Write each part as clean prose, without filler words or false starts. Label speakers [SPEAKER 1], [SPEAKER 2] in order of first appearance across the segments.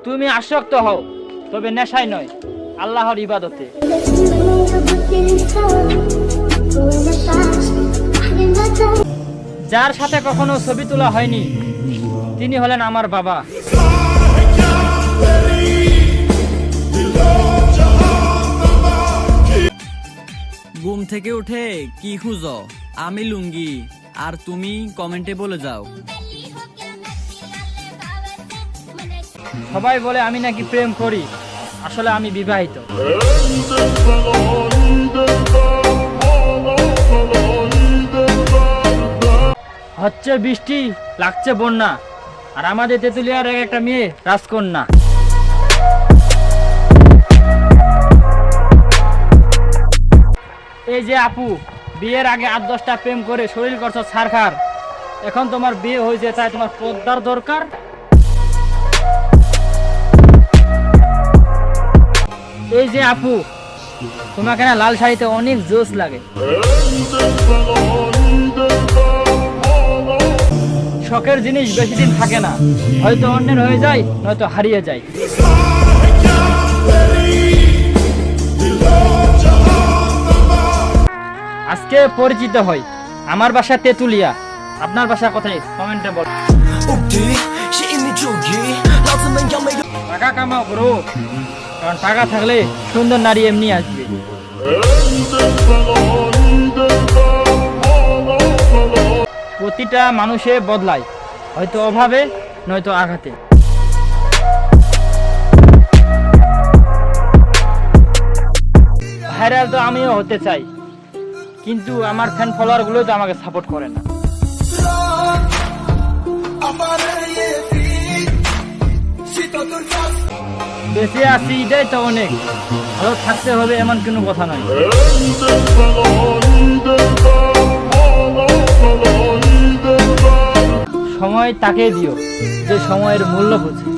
[SPEAKER 1] তুমি আসক্ত হও, তবে নেশায় নয়, আল্লাহর ইবাদতে। যার সাথে কখনো ছবি তোলা হয়নি তিনি হলেন আমার বাবা।
[SPEAKER 2] ঘুম থেকে উঠে কি খুঁজো? আমি লুঙ্গি, আর তুমি কমেন্টে বলে যাও।
[SPEAKER 1] সবাই বলে আমি নাকি প্রেম করি, আসলে আমি বিবাহিত। হচ্ছে বৃষ্টি, লাগছে বন্যা, আর আমাদের তেঁতুলিয়ার একটা মেয়ে রাজকন্যা। এই যে আপু, বিয়ের আগে 8-10টা প্রেম করে শরীর করছো ছারখার, এখন তোমার বিয়ে হয়েছে তাই তোমার পদ্মার দরকার। এই যে আপু, তোমাকে না লাল শাড়িতে অনেক জোশ লাগে। শখের জিনিস বেশি দিন থাকে না, হয়তো অন্যের হয়ে যায়, নয়তো হারিয়ে যায়। আজকে পরিচিত হই, আমার বাসা তেঁতুলিয়া, আপনার বাসা কোথায় কমেন্টে বল। টাকা কামাও ব্রো, কারণ টাকা থাকলে সুন্দর নারী এমনি আসবে। প্রতিটা মানুষে বদলায়, হয়তো অভাবে নয়তো আঘাতে। ভাইরাল তো আমিও হতে চাই, কিন্তু আমার ফ্যান ফলোয়ার গুলো তো আমাকে সাপোর্ট করে না। বেঁচে আছি এটাই তো অনেক, ভালো থাকতে হবে এমন কোনো কথা নয়। সময় তাকে দিও যে সময়ের মূল্য বোঝে,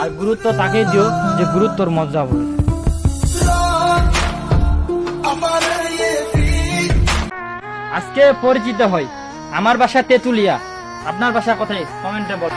[SPEAKER 1] আর গুরুত্ব তাকে দিও যে গুরুত্বর মজা বোঝে। আজকে পরিচিত হই, আমার বাসা তেঁতুলিয়া, আপনার বাসা কোথায় কমেন্টে বল।